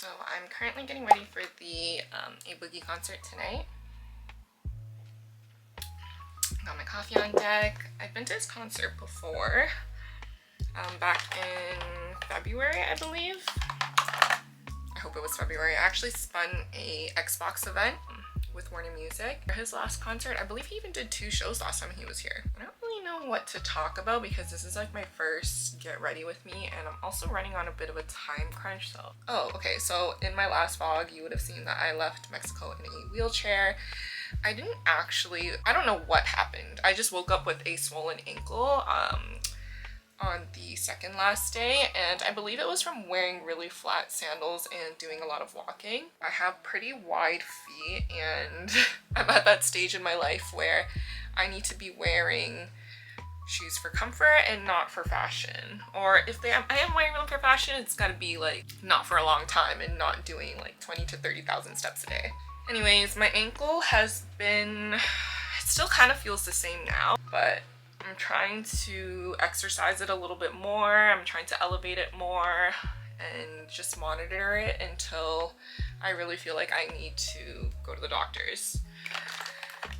So I'm currently getting ready for the A Boogie concert tonight. Got my coffee on deck. I've been to his concert before, back in February, I believe. I hope it was February. I actually spun a Xbox event with Warner Music for his last concert. I believe he even did 2 shows last time he was here. I don't really know what to talk about because this is like my first get ready with me, and I'm also running on a bit of a time crunch. So in my last vlog you would have seen that I left Mexico in a wheelchair. I don't know what happened. I just woke up with a swollen ankle on the second last day, and I believe it was from wearing really flat sandals and doing a lot of walking. I have pretty wide feet, and I'm at that stage in my life where I need to be wearing shoes for comfort and not for fashion. Or if I am wearing them for fashion, it's gotta be like not for a long time and not doing like 20 to 30,000 steps a day. Anyways, my ankle has been, it still kind of feels the same now, but I'm trying to exercise it a little bit more. I'm trying to elevate it more and just monitor it until I really feel like I need to go to the doctors.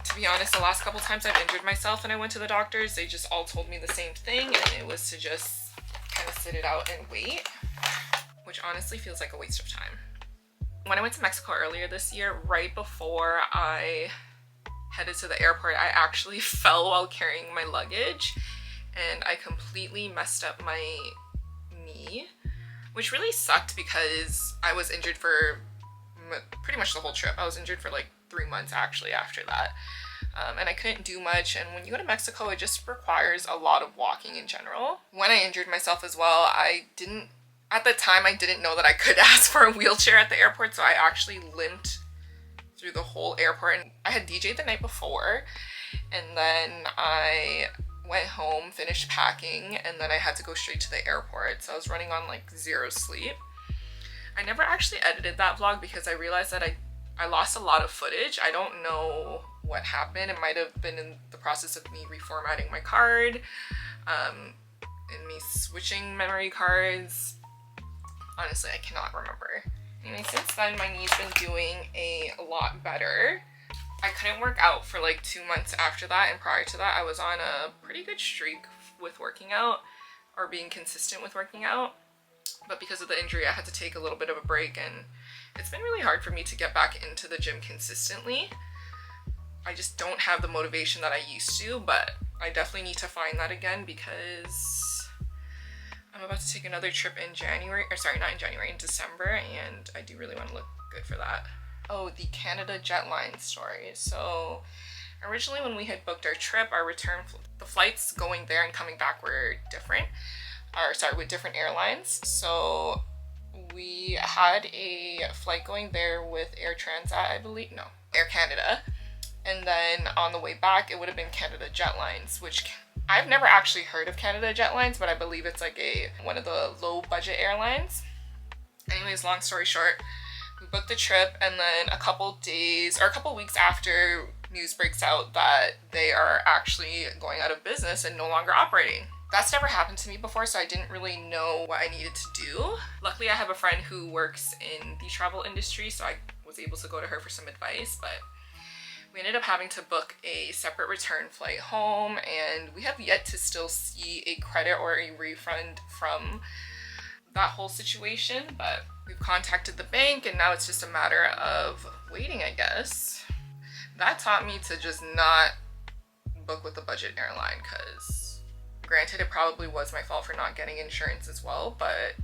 To be honest, the last couple times I've injured myself and I went to the doctors, they just all told me the same thing, and it was to just kind of sit it out and wait, which honestly feels like a waste of time. When I went to Mexico earlier this year, right before I headed to the airport, I actually fell while carrying my luggage and I completely messed up my knee, which really sucked because I was injured for pretty much the whole trip. I was injured for like 3 months actually after that, and I couldn't do much. And when you go to Mexico, it just requires a lot of walking in general. When I injured myself as well, at the time I didn't know that I could ask for a wheelchair at the airport, so I actually limped through the whole airport. And I had DJ'd the night before, and then I went home, finished packing, and then I had to go straight to the airport. So I was running on like 0 sleep. I never actually edited that vlog because I realized that I lost a lot of footage. I don't know what happened. It might have been in the process of me reformatting my card, and me switching memory cards. Honestly, I cannot remember. Anyway, since then, my knee's been doing a lot better. I couldn't work out for like 2 months after that, and prior to that, I was on a pretty good streak with working out, or being consistent with working out. But because of the injury, I had to take a little bit of a break, and it's been really hard for me to get back into the gym consistently. I just don't have the motivation that I used to, but I definitely need to find that again because I'm about to take another trip in January, or sorry, not in January, in December, and I do really want to look good for that. Oh, the Canada Jetline story. So originally when we had booked our trip, our return, the flights going there and coming back were different, with different airlines. So we had a flight going there with Air Transat, I believe, no, Air Canada. And then on the way back, it would have been Canada Jetlines, which I've never actually heard of Canada Jetlines, but I believe it's like one of the low budget airlines. Anyways, long story short, we booked the trip, and then a couple weeks after, news breaks out that they are actually going out of business and no longer operating. That's never happened to me before, so I didn't really know what I needed to do. Luckily, I have a friend who works in the travel industry, so I was able to go to her for some advice, but we ended up having to book a separate return flight home, and we have yet to still see a credit or a refund from that whole situation, but we've contacted the bank, and now it's just a matter of waiting, I guess. That taught me to just not book with a budget airline, because granted, it probably was my fault for not getting insurance as well, but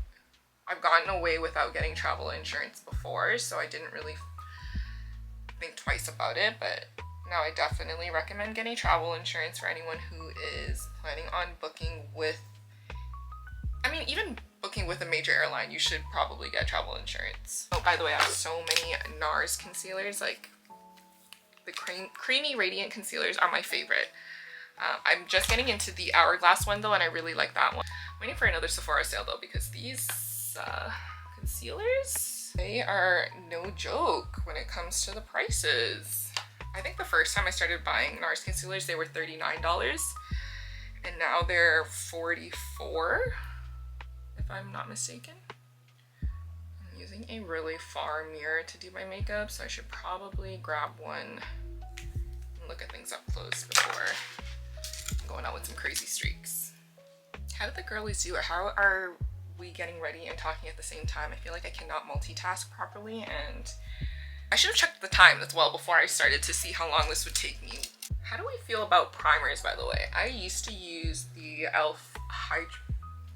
I've gotten away without getting travel insurance before, so I didn't really think twice about it. But now I definitely recommend getting travel insurance for anyone who is planning on booking with, even booking with a major airline, you should probably get travel insurance. Oh, by the way, I have so many NARS concealers. Like, the creamy radiant concealers are my favorite. I'm just getting into the Hourglass one though, and I really like that one. I'm waiting for another Sephora sale though, because these concealers, they are no joke when it comes to the prices. I think the first time I started buying NARS concealers, they were $39, and now they're $44, if I'm not mistaken. Using a really far mirror to do my makeup, so I should probably grab one and look at things up close before going out with some crazy streaks. How did the girlies do it? How are we getting ready and talking at the same time? I feel like I cannot multitask properly, and I should have checked the time as well before I started to see how long this would take me. How do we feel about primers, by the way? I used to use the e.l.f. I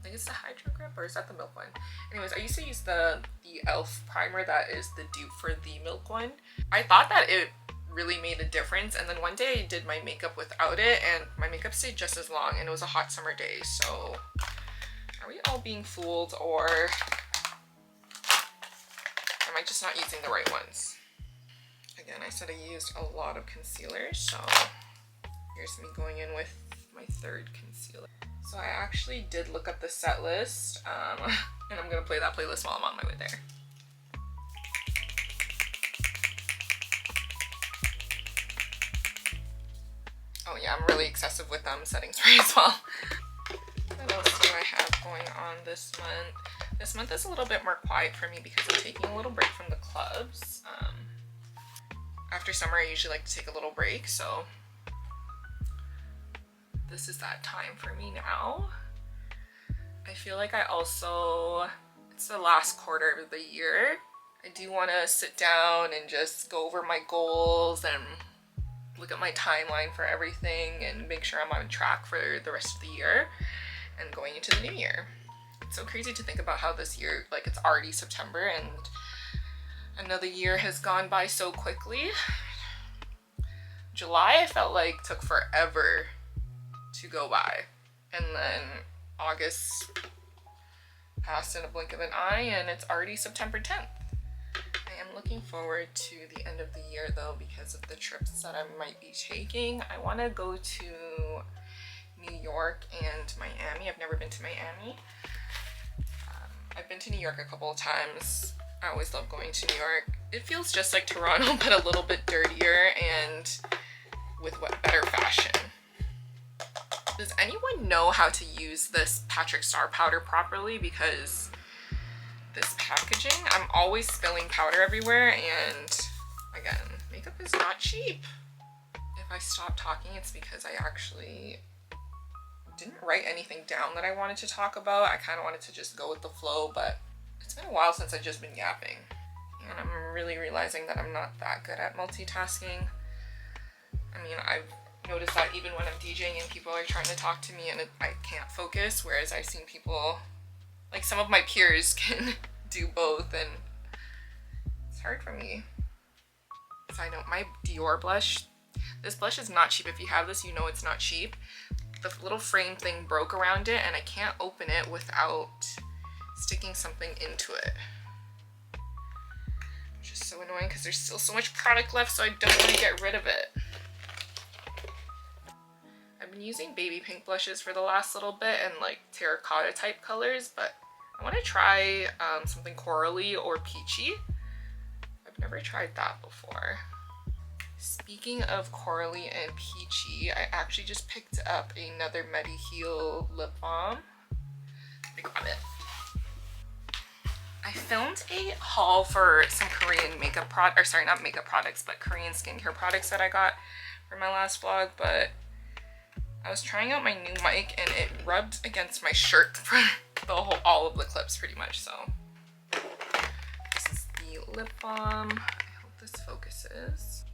think it's the Hydro Grip, or is that the Milk one? Anyways, I used to use the e.l.f. primer that is the dupe for the Milk one. I thought that it really made a difference, and then one day I did my makeup without it and my makeup stayed just as long, and it was a hot summer day. So are we all being fooled, or am I just not using the right ones? Again, I said I used a lot of concealer, so here's me going in with my third concealer. So I actually did look up the set list, and I'm gonna play that playlist while I'm on my way there. Oh yeah, I'm really excessive with setting spray as well. What else do I have going on this month? This month is a little bit more quiet for me because I'm taking a little break from the clubs. After summer, I usually like to take a little break, so this is that time for me now. I feel like it's the last quarter of the year. I do want to sit down and just go over my goals and look at my timeline for everything and make sure I'm on track for the rest of the year and going into the new year. It's so crazy to think about how this year, like, it's already September and another year has gone by so quickly. July, I felt like took forever to go by, and then August passed in a blink of an eye and it's already September 10th. I am looking forward to the end of the year though, because of the trips that I might be taking. I want to go to New York and Miami. I've never been to Miami. I've been to New York a couple of times. I always love going to New York. It feels just like Toronto, but a little bit dirtier and with better fashion. Does anyone know how to use this Patrick Star powder properly? Because this packaging, I'm always spilling powder everywhere, and again, makeup is not cheap. If I stop talking, it's because I actually didn't write anything down that I wanted to talk about. I kind of wanted to just go with the flow, but it's been a while since I've just been yapping, and I'm really realizing that I'm not that good at multitasking. I mean, I've noticed that even when I'm DJing and people are trying to talk to me and I can't focus, whereas I've seen people, like some of my peers, can do both, and it's hard for me. Side note, my Dior blush, this blush is not cheap. If you have this, you know it's not cheap. The little frame thing broke around it and I can't open it without sticking something into it. Which is so annoying because there's still so much product left, so I don't want to get rid of it. I've been using baby pink blushes for the last little bit and like terracotta type colors, but I want to try something corally or peachy. I've never tried that before. Speaking of corally and peachy, I actually just picked up another Mediheal lip balm. Let me grab it. I filmed a haul for some Korean makeup products, or sorry, not makeup products, but Korean skincare products that I got for my last vlog, but I was trying out my new mic and it rubbed against my shirt for all of the clips pretty much. So this is the lip balm. I hope this focuses.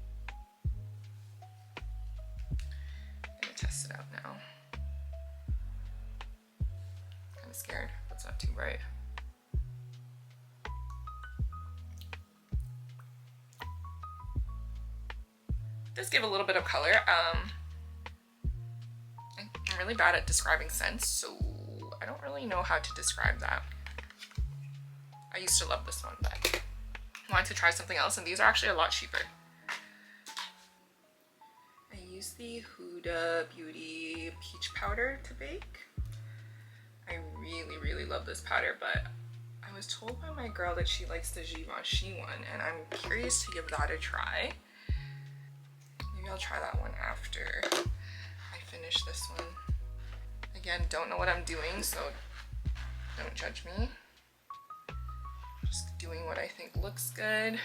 I'm gonna test it out now. Kind of scared, but it's not too bright. It does give a little bit of color. I'm really bad at describing scents, so I don't really know how to describe that. I used to love this one, but I wanted to try something else, and these are actually a lot cheaper. I use the Huda Beauty Peach Powder to bake. I really love this powder, but I was told by my girl that she likes the Givenchy one, and I'm curious to give that a try. Maybe I'll try that one after I finish this one. Again, don't know what I'm doing, so don't judge me. Just doing what I think looks good.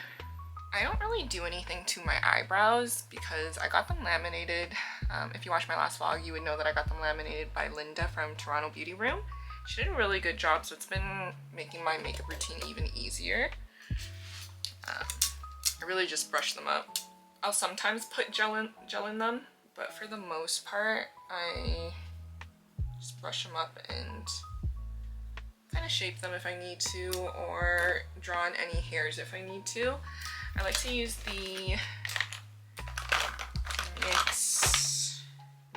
I don't really do anything to my eyebrows because I got them laminated. If you watched my last vlog, you would know that I got them laminated by Linda from Toronto Beauty Room. She did a really good job, so it's been making my makeup routine even easier. I really just brush them up. I'll sometimes put gel in them, but for the most part, I just brush them up and kind of shape them if I need to, or draw in any hairs if I need to. I like to use the NYX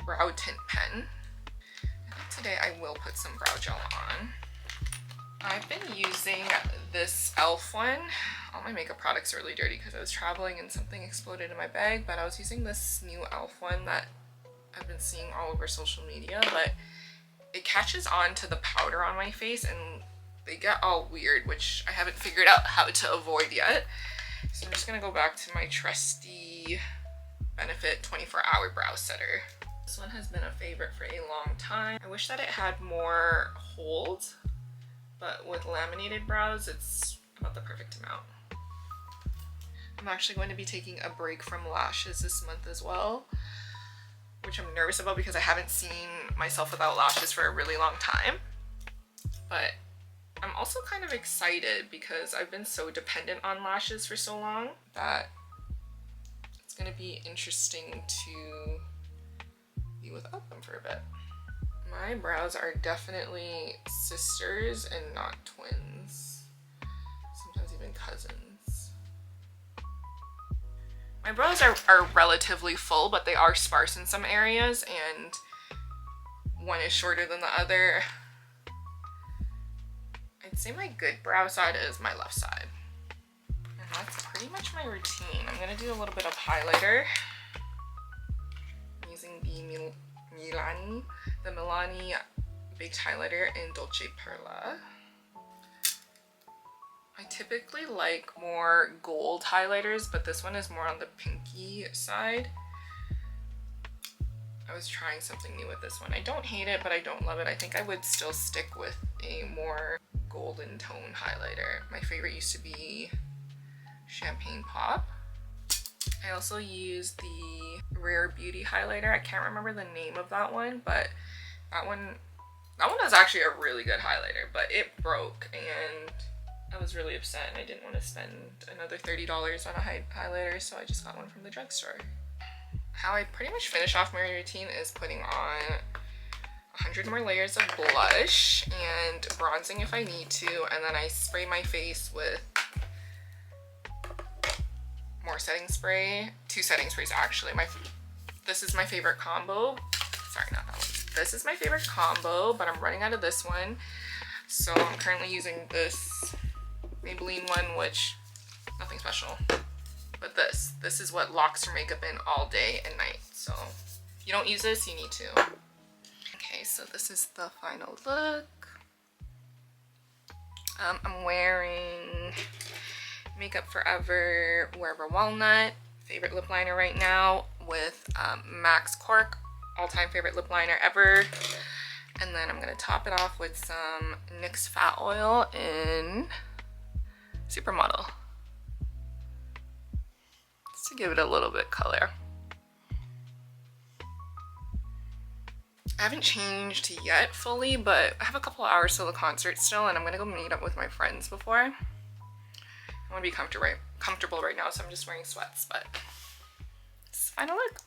brow tint pen. I think today I will put some brow gel on. I've been using this e.l.f. one. All my makeup products are really dirty because I was traveling and something exploded in my bag, but I was using this new e.l.f. one that I've been seeing all over social media, but it catches on to the powder on my face and they get all weird, which I haven't figured out how to avoid yet. So I'm just gonna go back to my trusty Benefit 24-hour brow setter. This one has been a favorite for a long time. I wish that it had more hold, but with laminated brows, it's about the perfect amount. I'm actually going to be taking a break from lashes this month as well, which I'm nervous about because I haven't seen myself without lashes for a really long time. But I'm also kind of excited because I've been so dependent on lashes for so long that it's going to be interesting to be without them for a bit. My brows are definitely sisters and not twins. Sometimes even cousins. My brows are relatively full, but they are sparse in some areas, and one is shorter than the other. I'd say my good brow side is my left side. And that's pretty much my routine. I'm gonna do a little bit of highlighter. I'm using the Milani Baked Highlighter in Dolce Perla. I typically like more gold highlighters, but this one is more on the pinky side. I was trying something new with this one. I don't hate it, but I don't love it. I think I would still stick with a more golden tone highlighter. My favorite used to be Champagne Pop. I also use the Rare Beauty highlighter. I can't remember the name of that one, but that one is actually a really good highlighter, but it broke and I was really upset and I didn't want to spend another $30 on a highlighter, so I just got one from the drugstore. How I pretty much finish off my routine is putting on 100 more layers of blush and bronzing if I need to, and then I spray my face with more setting spray. 2 setting sprays actually. This is my favorite combo. Sorry, not that one. This is my favorite combo, but I'm running out of this one. So I'm currently using this Maybelline one, which nothing special. But this is what locks your makeup in all day and night. So if you don't use this, you need to. Okay, so this is the final look. I'm wearing Makeup Forever Wherever Walnut, favorite lip liner right now, with Max Cork, all-time favorite lip liner ever. And then I'm gonna top it off with some NYX Fat Oil in Supermodel, just to give it a little bit color. I haven't changed yet fully, but I have a couple hours till the concert still, and I'm gonna go meet up with my friends before. I want to be comfortable right now, so I'm just wearing sweats, but it's the final look.